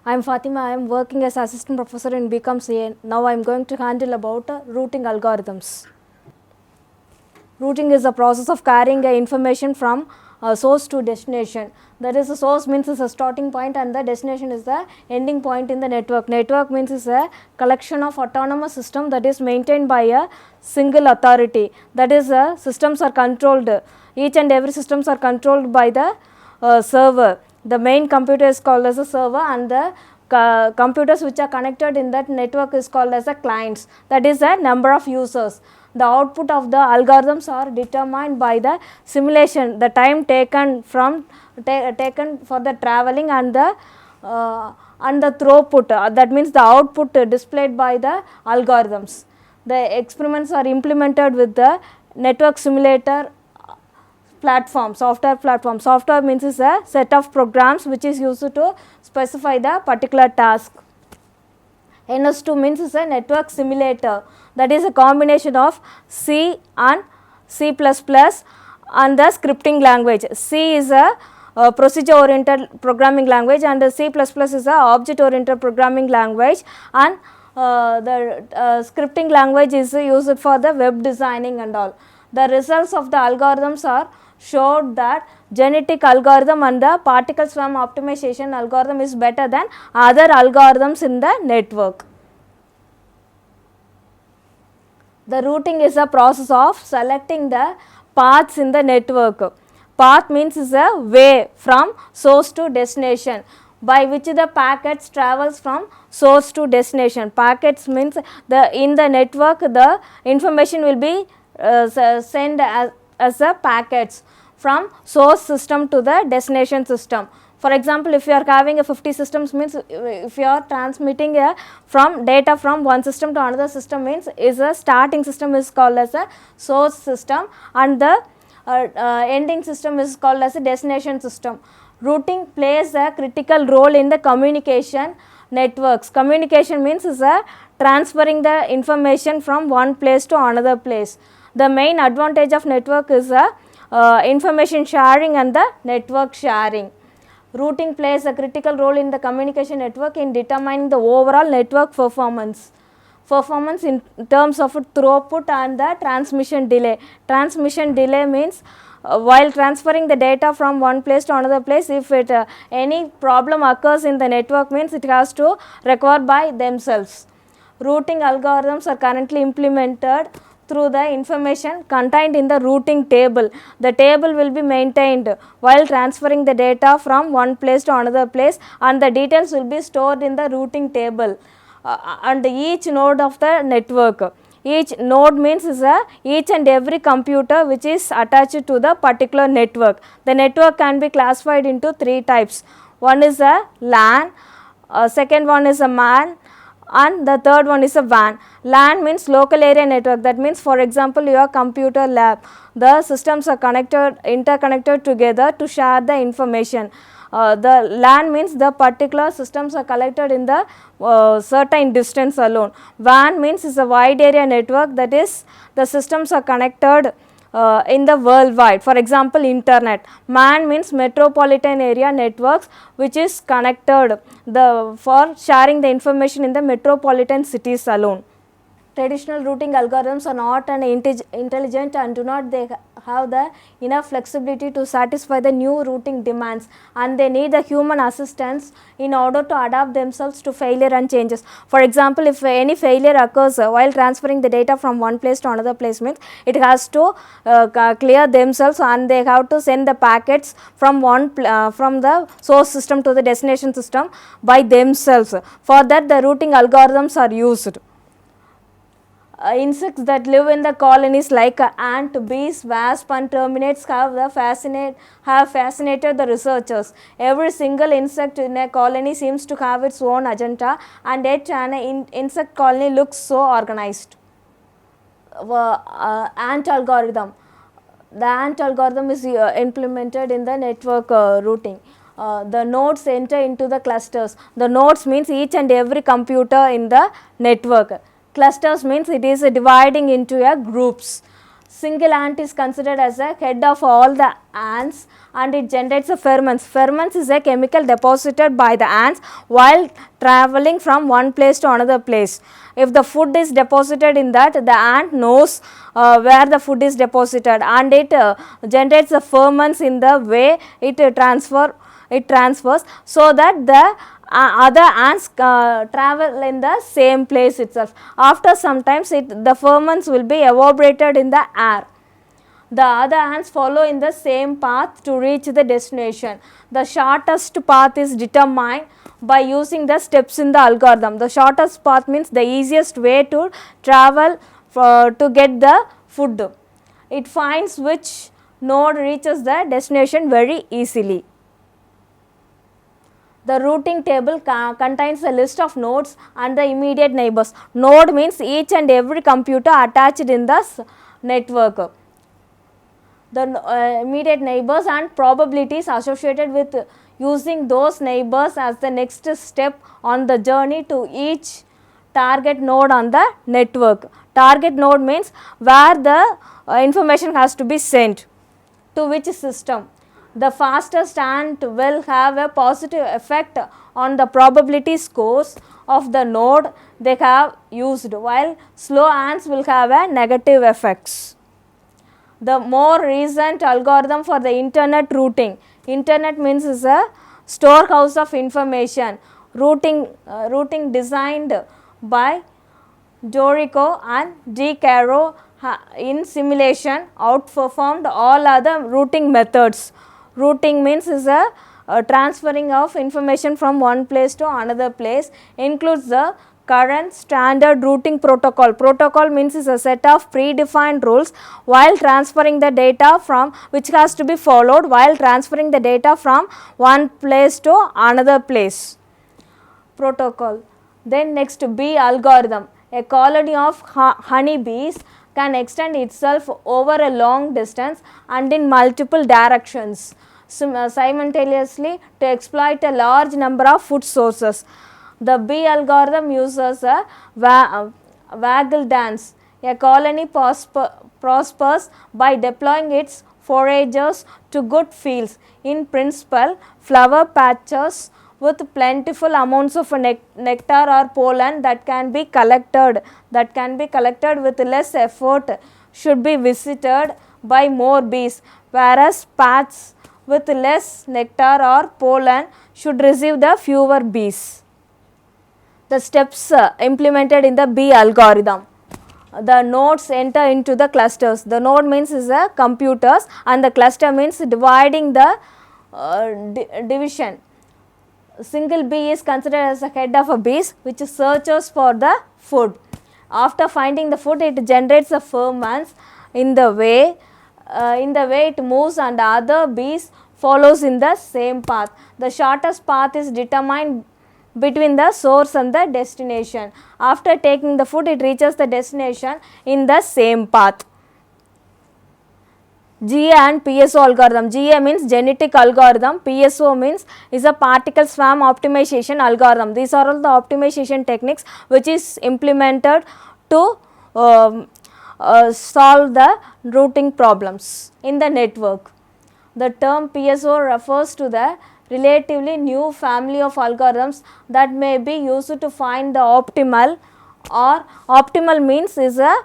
I am Fatima. I am working as assistant professor in BCom CA. Now I am going to handle about routing algorithms. Routing is the process of carrying information from source to destination. That is, the source means is a starting point and the destination is the ending point in the network. Network means is a collection of autonomous system that is maintained by a single authority. That is, systems are controlled. Each and every systems are controlled by the server. The main computer is called as a server and the computers which are connected in that network is called as the clients. That is the number of users. The output of the algorithms are determined by the simulation, the time taken from taken for the traveling and the throughput, that means the output displayed by the algorithms. The experiments are implemented with the network simulator platform, software platform. Software means is a set of programs which is used to specify the particular task. NS2 means is a network simulator, that is a combination of C and C++ and the scripting language. C is a procedure oriented programming language and C++ is a object oriented programming language, and the scripting language is used for the web designing and all. The results of the algorithms are showed that genetic algorithm and the particle swarm optimization algorithm is better than other algorithms in the network. The routing is a process of selecting the paths in the network. Path means is a way from source to destination by which the packets travels from source to destination. Packets means in the network the information will be sent as a packets from source system to the destination system. For example, if you are having a 50 systems, means if you are transmitting from data from one system to another system, means is a starting system is called as a source system and the ending system is called as a destination system. Routing plays a critical role in the communication networks. Communication means is a transferring the information from one place to another place. The main advantage of network is information sharing and the network sharing. Routing plays a critical role in the communication network in determining the overall network performance. Performance in terms of throughput and the transmission delay. Transmission delay means while transferring the data from one place to another place, if any problem occurs in the network, means it has to recover by themselves. Routing algorithms are currently implemented through the information contained in the routing table. The table will be maintained while transferring the data from one place to another place, and the details will be stored in the routing table and each node of the network. Each node means is each and every computer which is attached to the particular network. The network can be classified into three types. One is a LAN, second one is a MAN, and the third one is a WAN. LAN means local area network. That means, for example, your computer lab, the systems are interconnected together to share the information. The LAN means the particular systems are collected in the certain distance alone. WAN means is a wide area network, that is the systems are connected in the worldwide. For example, internet. MAN means metropolitan area networks, which is connected for sharing the information in the metropolitan cities alone. Traditional routing algorithms are not intelligent and do not have the enough flexibility to satisfy the new routing demands, and they need the human assistance in order to adapt themselves to failure and changes. For example, if any failure occurs while transferring the data from one place to another place, means it has to clear themselves and they have to send the packets from from the source system to the destination system by themselves. For that, the routing algorithms are used. Insects that live in the colonies like ant, bees, wasp and termites have fascinated the researchers. Every single insect in a colony seems to have its own agenda, and yet an insect colony looks so organized. Ant algorithm. The ant algorithm is implemented in the network routing. The nodes enter into the clusters. The nodes means each and every computer in the network. Clusters means it is dividing into groups. single ant is considered as a head of all the ants and it generates a pheromones. Pheromones is a chemical deposited by the ants while traveling from one place to another place. If the food is deposited in that, the ant knows where the food is deposited and it generates the pheromones in the way it transfers, so that the other ants travel in the same place itself. After sometimes the pheromones will be evaporated in the air. The other ants follow in the same path to reach the destination. The shortest path is determined by using the steps in the algorithm. The shortest path means the easiest way to travel to get the food. It finds which node reaches the destination very easily. The routing table contains a list of nodes and the immediate neighbors. Node means each and every computer attached in the network. The immediate neighbors and probabilities associated with using those neighbors as the next step on the journey to each target node on the network. Target node means where the information has to be sent to which system. The fastest ant will have a positive effect on the probability scores of the node they have used, while slow ants will have a negative effects. The more recent algorithm for the internet routing. Internet means is a storehouse of information. Routing designed by Dorico and D. Caro in simulation outperformed all other routing methods. Routing means is a transferring of information from one place to another place, includes the current standard routing protocol. Protocol means is a set of predefined rules while transferring the data from which has to be followed while transferring the data from one place to another place. Protocol. Then next, bee algorithm. A colony of honey bees can extend itself over a long distance and in multiple directions simultaneously to exploit a large number of food sources. The bee algorithm uses a waggle dance. A colony prospers by deploying its foragers to good fields, in principle flower patches with plentiful amounts of nectar or pollen that can be collected with less effort should be visited by more bees, whereas patches with less nectar or pollen should receive the fewer bees. The steps implemented in the bee algorithm. The nodes enter into the clusters. The node means is a computers and the cluster means dividing the division. Single bee is considered as the head of a bees which searches for the food. After finding the food, it generates the pheromones in the way it moves and other bees follows in the same path. The shortest path is determined between the source and the destination. After taking the food, it reaches the destination in the same path. GA and PSO algorithm. GA means genetic algorithm, PSO means is a particle swarm optimization algorithm. These are all the optimization techniques which is implemented to solve the routing problems in the network. The term PSO refers to the relatively new family of algorithms that may be used to find the optimal, or optimal means is a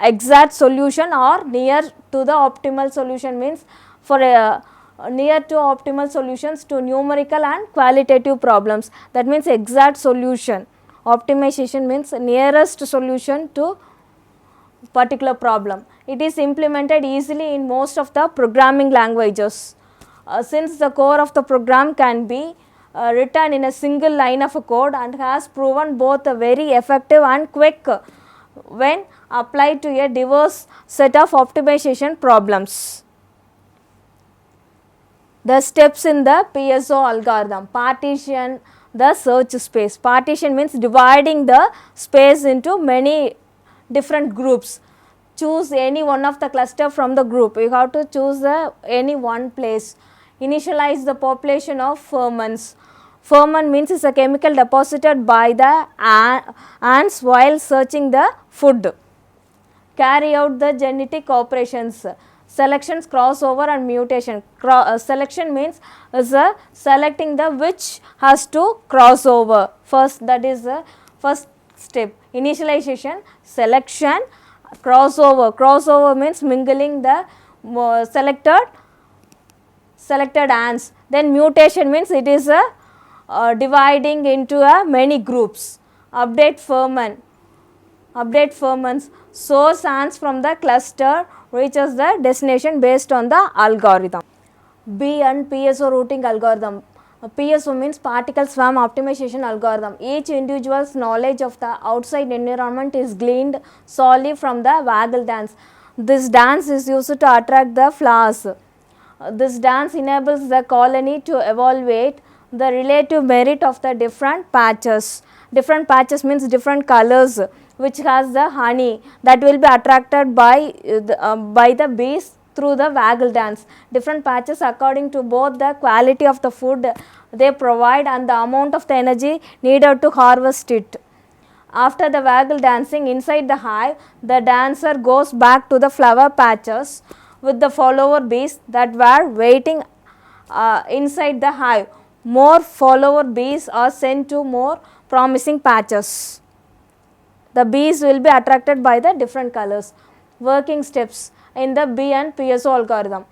exact solution or near to the optimal solution means for a near to optimal solutions to numerical and qualitative problems. That means exact solution. Optimization means nearest solution to particular problem. It is implemented easily in most of the programming languages. Since the core of the program can be written in a single line of a code and has proven both very effective and quick when applied to a diverse set of optimization problems. The steps in the PSO algorithm. Partition the search space. Partition means dividing the space into many different groups. Choose any one of the cluster from the group. You have to choose any one place. Initialize the population of pheromones. Pheromone means is a chemical deposited by the ants while searching the food. carry out the genetic operations. Selections, crossover and mutation. Selection means selecting the which has to cross over. First, that is the first step. Initialization, selection, crossover. Crossover means mingling the selected ants. Then mutation means it is dividing into many groups. Update ferments. Source ants from the cluster reaches the destination based on the algorithm. B and PSO routing algorithm. PSO means particle swarm optimization algorithm. Each individual's knowledge of the outside environment is gleaned solely from the waggle dance. This dance is used to attract the flowers. This dance enables the colony to evaluate the relative merit of the different patches. Different patches means different colors which has the honey that will be attracted by the bees through the waggle dance. Different patches according to both the quality of the food they provide and the amount of the energy needed to harvest it. After the waggle dancing inside the hive, the dancer goes back to the flower patches with the follower bees that were waiting inside the hive. More follower bees are sent to more promising patches. The bees will be attracted by the different colors. Working steps in the bee and PSO algorithm.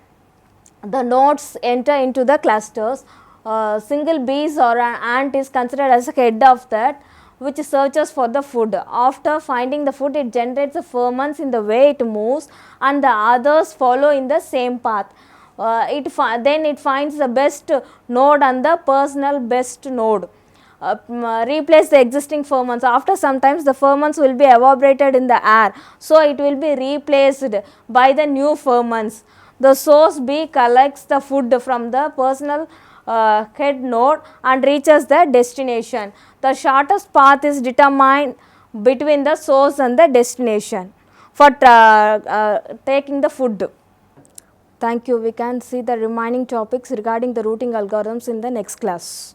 The nodes enter into the clusters. Single bees or an ant is considered as the head of that, which searches for the food. After finding the food, it generates the ferments in the way it moves and the others follow in the same path. Then it finds the best node and the personal best node. Replace the existing ferments. After sometimes the ferments will be evaporated in the air, so it will be replaced by the new ferments. The source bee collects the food from the personal head node and reaches the destination. The shortest path is determined between the source and the destination for taking the food. Thank you. We can see the remaining topics regarding the routing algorithms in the next class.